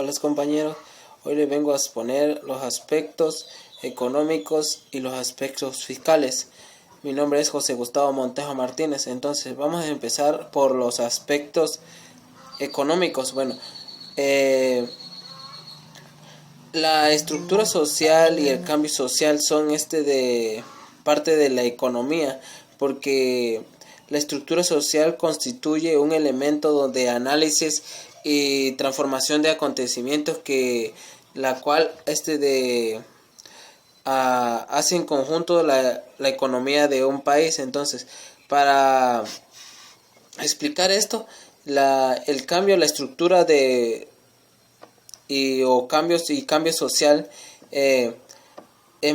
Hola compañeros, hoy les vengo a exponer los aspectos económicos y los aspectos fiscales. Mi nombre es José Gustavo Montejo Martínez. Entonces vamos a empezar por los aspectos económicos. La estructura social y el cambio social son de parte de la economía, porque la estructura social constituye un elemento de análisis y transformación de acontecimientos que la cual hace en conjunto la economía de un país. Entonces, para explicar esto, el cambio, la estructura o cambio social,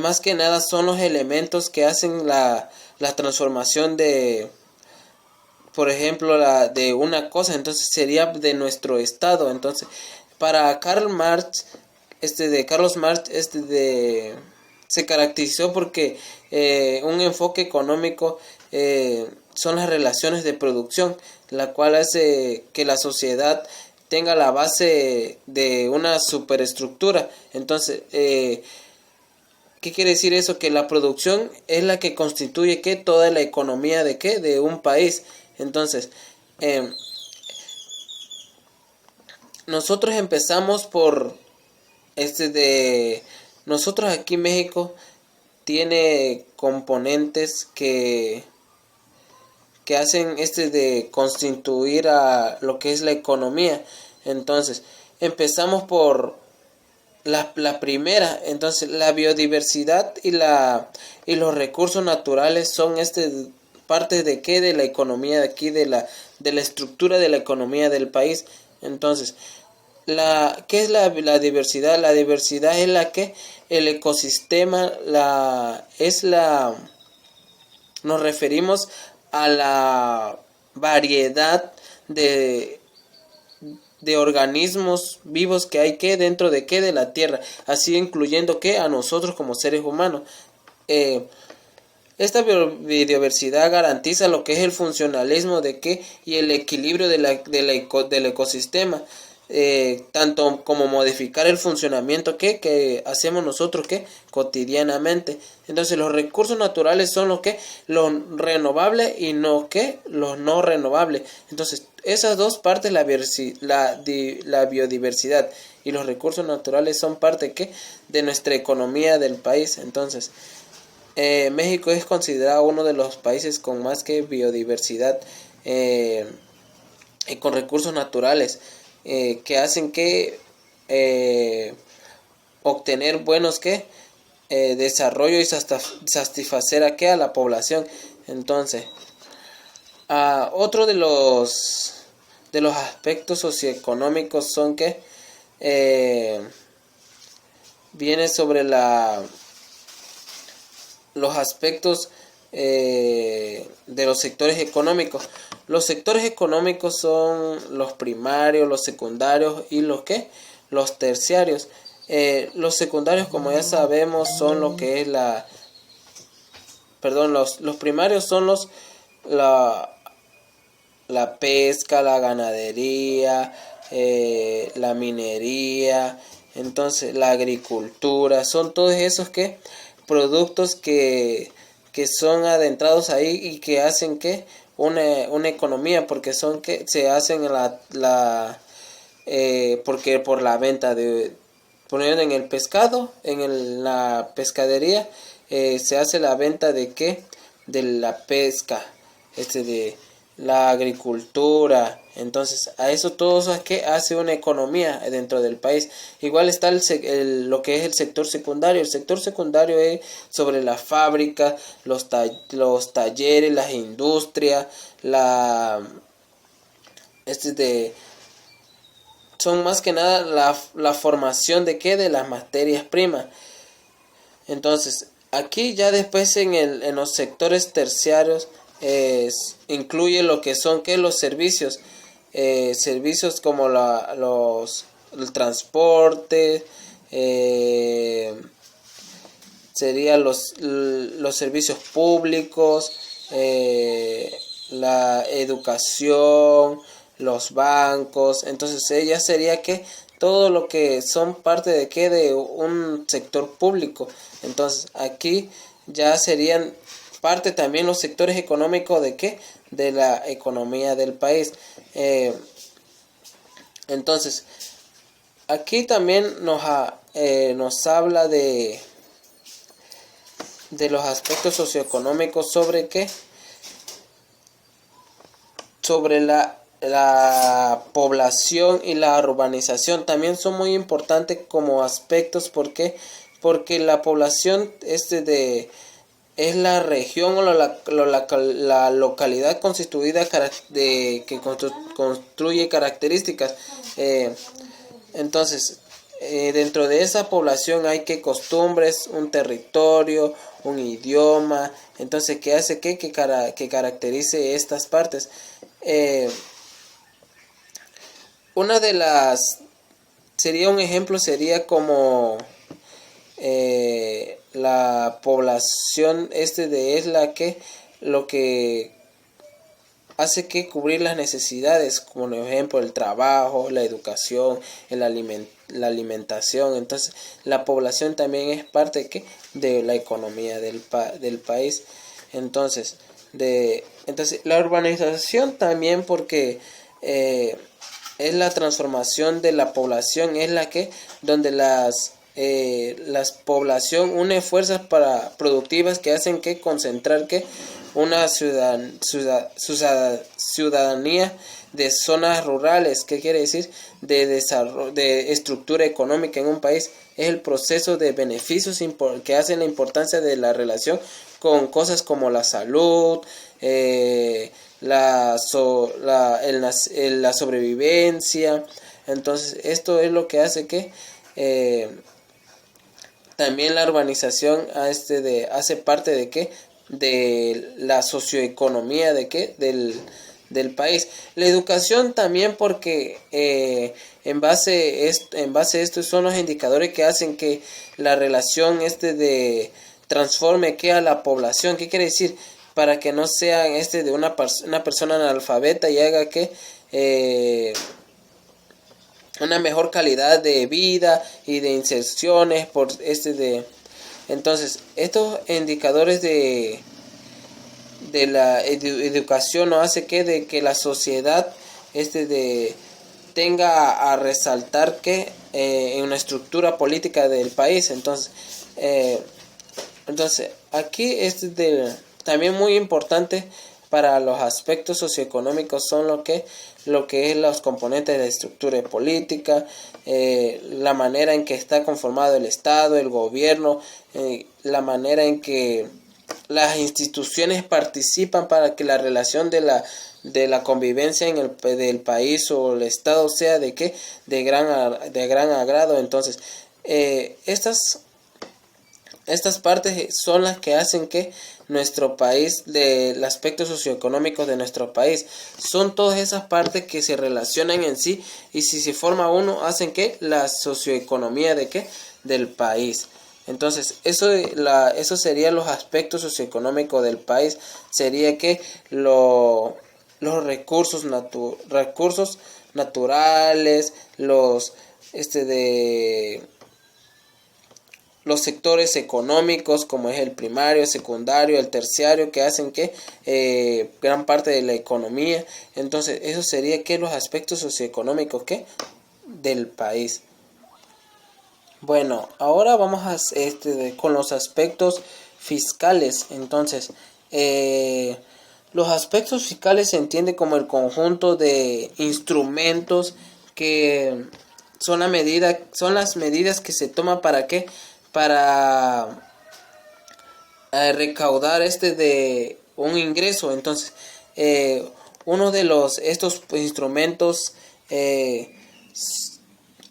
más que nada son los elementos que hacen la transformación de, por ejemplo, de una cosa. Entonces sería de nuestro estado. Entonces, para Karl Marx, Carlos Marx, se caracterizó porque un enfoque económico son las relaciones de producción, la cual hace que la sociedad tenga la base de una superestructura. Entonces, ¿qué quiere decir eso? Que la producción es la que constituye toda la economía de un país. Entonces, nosotros empezamos por nosotros aquí en México tiene componentes que hacen de constituir a lo que es la economía. Entonces, empezamos por la primera. Entonces, la biodiversidad y los recursos naturales son parte de la economía de aquí, de la estructura de la economía del país. Entonces, ¿qué es la diversidad? La diversidad es el ecosistema, nos referimos a la variedad de organismos vivos que hay dentro de la tierra, así incluyendo a nosotros como seres humanos. Esta biodiversidad garantiza lo que es el funcionalismo y el equilibrio del ecosistema, tanto como modificar el funcionamiento que hacemos nosotros cotidianamente. Entonces, los recursos naturales son los renovables y los no renovables. Entonces, esas dos partes, la biodiversidad y los recursos naturales, son parte de nuestra economía del país. Entonces, México es considerado uno de los países con más biodiversidad y con recursos naturales, que hacen obtener buenos desarrollo y satisfacer a la población. Entonces, otro de los aspectos socioeconómicos son viene sobre los aspectos de los sectores económicos. Los sectores económicos son los primarios, los secundarios y los terciarios. Los secundarios, como ya sabemos, son lo que es los primarios son la pesca, la ganadería, la minería, entonces la agricultura. Son todos esos productos que son adentrados ahí y que hacen una economía, porque se hacen porque por la venta poniendo en el pescado, la pescadería, se hace la venta de la pesca, de la agricultura. Entonces, a eso todo eso hace una economía dentro del país. Igual está lo que es el sector secundario. El sector secundario es sobre la fábrica, los talleres, las industrias, son más que nada la formación de las materias primas. Entonces, aquí ya después en los sectores terciarios incluye lo que son los servicios. Servicios como el transporte, serían los servicios públicos, la educación, los bancos. Entonces ella sería todo lo que son parte de qué, de un sector público. Entonces aquí ya serían parte también los sectores económicos de qué, de la economía del país. Entonces aquí también nos habla de los aspectos socioeconómicos sobre qué, sobre la población y la urbanización. También son muy importantes como aspectos. ¿Por qué? Porque la población es la región o la localidad constituida que construye características. Entonces, dentro de esa población hay que costumbres, un territorio, un idioma. Entonces, ¿qué hace que caracterice estas partes? Una de las sería un ejemplo, sería como la población es la que lo que hace que cubrir las necesidades, como por ejemplo el trabajo, la educación, la alimentación. Entonces la población también es parte de la economía del país. Entonces la urbanización también, porque es la transformación de la población, es la que donde las población une fuerzas productivas que hacen que concentrar una ciudadanía de zonas rurales. ¿Qué quiere decir? De desarrollo, de estructura económica en un país. Es el proceso de beneficios que hacen la importancia de la relación con cosas como la salud, la sobrevivencia. Entonces esto es lo que hace que también la urbanización hace parte de qué, de la socioeconomía del país. La educación también, porque en base a esto son los indicadores que hacen que la relación transforme a la población. ¿Qué quiere decir? Para que no sea de una persona analfabeta y haga que una mejor calidad de vida y de inserciones entonces estos indicadores de la educación no hace de que la sociedad tenga a resaltar en una estructura política del país. Entonces aquí también muy importante para los aspectos socioeconómicos son lo que es los componentes de la estructura política, la manera en que está conformado el Estado, el gobierno, la manera en que las instituciones participan para que la relación de la convivencia del país o el Estado sea de gran agrado. Entonces estas partes son las que hacen que nuestro país, del aspecto socioeconómico de nuestro país, son todas esas partes que se relacionan en sí, y si se forma uno, hacen que la socioeconomía del país. Entonces eso sería los aspectos socioeconómicos del país. Sería que los recursos naturales, los sectores económicos, como es el primario, el secundario, el terciario, que hacen que gran parte de la economía. Entonces eso sería los aspectos socioeconómicos del país. Bueno, ahora vamos con los aspectos fiscales. Entonces los aspectos fiscales se entiende como el conjunto de instrumentos que son las medidas que se toman para recaudar de un ingreso. Entonces uno de estos instrumentos,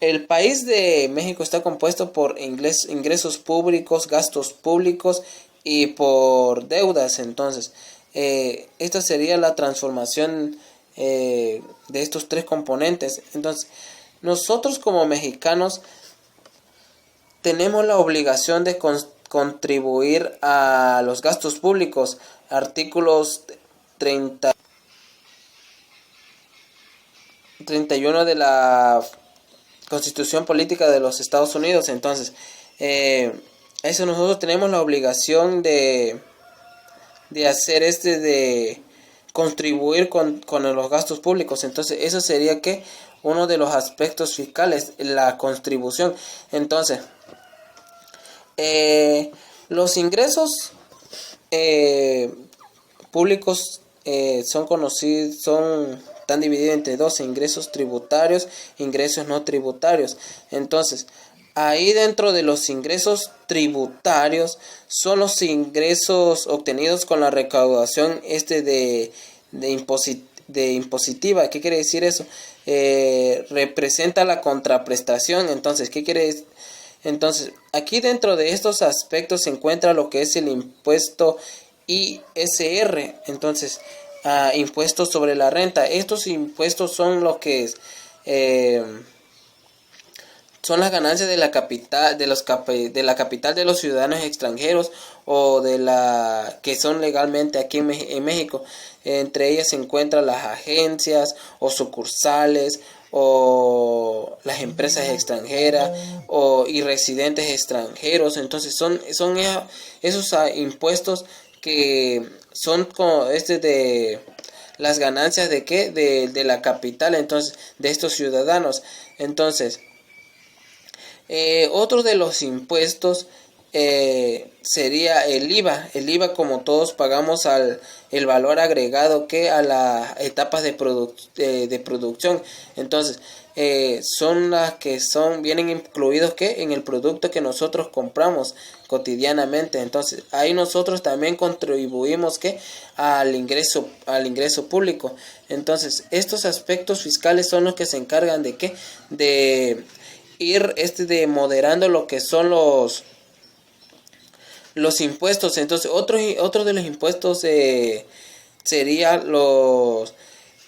el país de México está compuesto por ingresos públicos, gastos públicos y por deudas. Entonces esta sería la transformación de estos tres componentes. Entonces nosotros como mexicanos tenemos la obligación de contribuir a los gastos públicos. Artículos 31 de la Constitución Política de los Estados Unidos. Entonces, eso nosotros tenemos la obligación de hacer de contribuir con los gastos públicos. Entonces, eso sería que uno de los aspectos fiscales, la contribución. Entonces, los ingresos públicos están divididos entre dos: ingresos tributarios, ingresos no tributarios. Entonces, ahí dentro de los ingresos tributarios son los ingresos obtenidos con la recaudación de impositiva. ¿Qué quiere decir eso? Representa la contraprestación. Entonces, ¿qué quiere decir? Entonces, aquí dentro de estos aspectos se encuentra lo que es el impuesto ISR. Entonces, impuestos sobre la renta. Estos impuestos son lo que es, son las ganancias de la capital de la capital de los ciudadanos extranjeros o de la que son legalmente aquí en México. Entre ellas se encuentran las agencias o sucursales o las empresas extranjeras y residentes extranjeros. Entonces son esos impuestos que son de las ganancias de la capital, entonces, de estos ciudadanos. Entonces, otro de los impuestos sería el IVA. El IVA, como todos pagamos el valor agregado que a las etapas de producción. Entonces, son las que vienen incluidos en el producto que nosotros compramos cotidianamente. Entonces, ahí nosotros también contribuimos al ingreso público. Entonces, estos aspectos fiscales son los que se encargan de ir moderando lo que son los impuestos. Entonces, otro de los impuestos sería los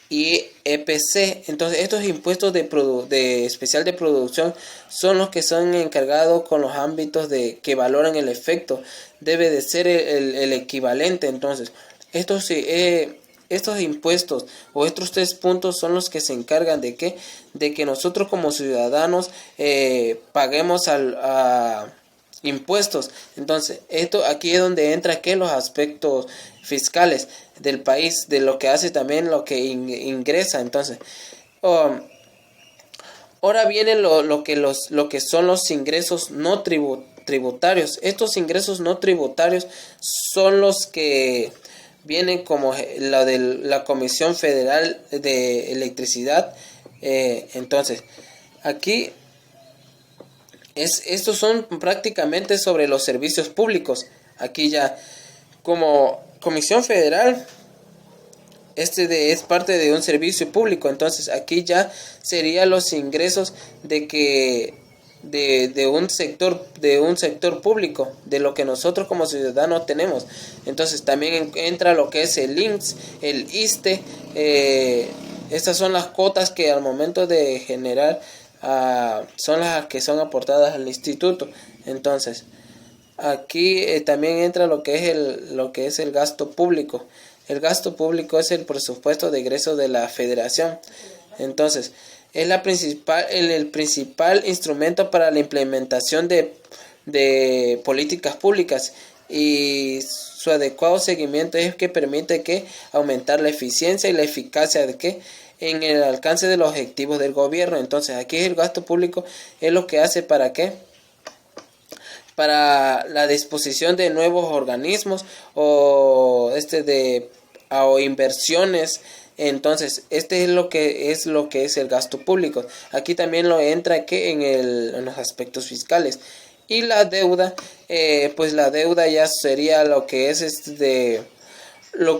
IEPC. Entonces, estos impuestos de especial de producción son los que son encargados con los ámbitos que valoran el efecto. Debe de ser el equivalente. Entonces, estos impuestos o estos 3 puntos son los que se encargan de que nosotros como ciudadanos paguemos a impuestos. Entonces, aquí es donde entra los aspectos fiscales del país, de lo que hace también lo que ingresa. Entonces, ahora viene lo que son los ingresos no tributarios. Estos ingresos no tributarios son los que vienen como la de la Comisión Federal de Electricidad. Entonces, aquí estos son prácticamente sobre los servicios públicos. Aquí ya como Comisión Federal, es parte de un servicio público. Entonces, aquí ya serían los ingresos de un sector público, de lo que nosotros como ciudadanos tenemos. Entonces, también entra lo que es el IMSS, el ISSSTE. Estas son las cuotas que al momento de generar son las que son aportadas al instituto. Entonces, aquí también entra lo que es el gasto público. El gasto público es el presupuesto de egreso de la Federación. Entonces, es el principal instrumento para la implementación de políticas públicas, y su adecuado seguimiento es que permite aumentar la eficiencia y la eficacia en el alcance de los objetivos del gobierno. Entonces, aquí el gasto público es lo que hace para la disposición de nuevos organismos o inversiones. Entonces, es lo que es el gasto público. Aquí también lo entra en los aspectos fiscales. Y la deuda, pues la deuda ya sería lo que es lo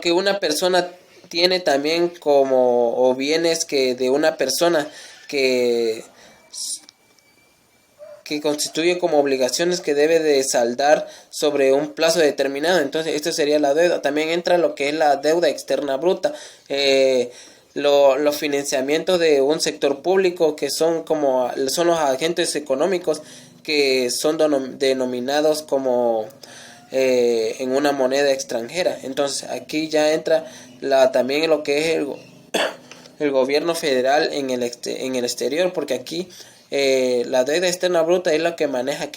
que una persona tiene también o bienes de una persona que constituye como obligaciones que debe de saldar sobre un plazo determinado. Entonces, esto sería la deuda. También entra lo que es la deuda externa bruta, los financiamientos de un sector público, que son los agentes económicos, que son denominados como en una moneda extranjera. Entonces aquí ya entra también lo que es el gobierno federal en el exterior, porque aquí la deuda externa bruta es lo que maneja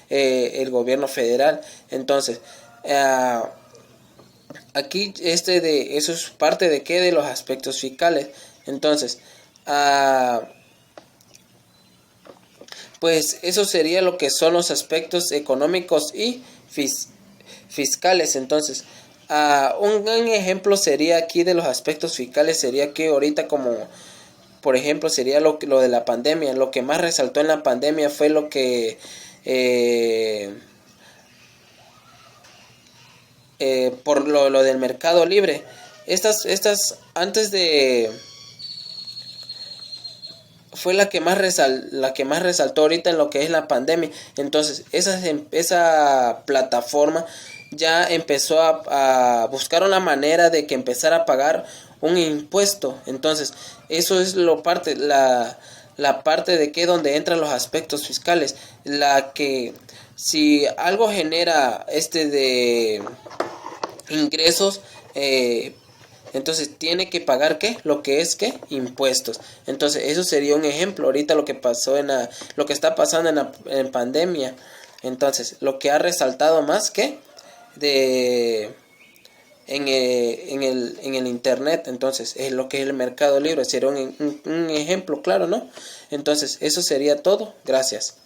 el gobierno federal. Entonces aquí eso es parte de los aspectos fiscales. Entonces pues eso sería lo que son los aspectos económicos y fiscales. Entonces un ejemplo sería aquí de los aspectos fiscales, sería que ahorita, como por ejemplo sería lo de la pandemia. Lo que más resaltó en la pandemia fue lo que por lo del mercado libre. Estas antes de fue la que más resaltó ahorita en lo que es la pandemia. Entonces esa plataforma ya empezó a buscar una manera de que empezara a pagar un impuesto. Entonces eso es la parte de que donde entran los aspectos fiscales, la que si algo genera de ingresos, entonces tiene que pagar lo que es impuestos. Entonces eso sería un ejemplo ahorita lo que pasó lo que está pasando en pandemia. Entonces lo que ha resaltado más de en el internet, entonces es lo que es el mercado libre. Sería un ejemplo claro, ¿no? Entonces eso sería todo. Gracias.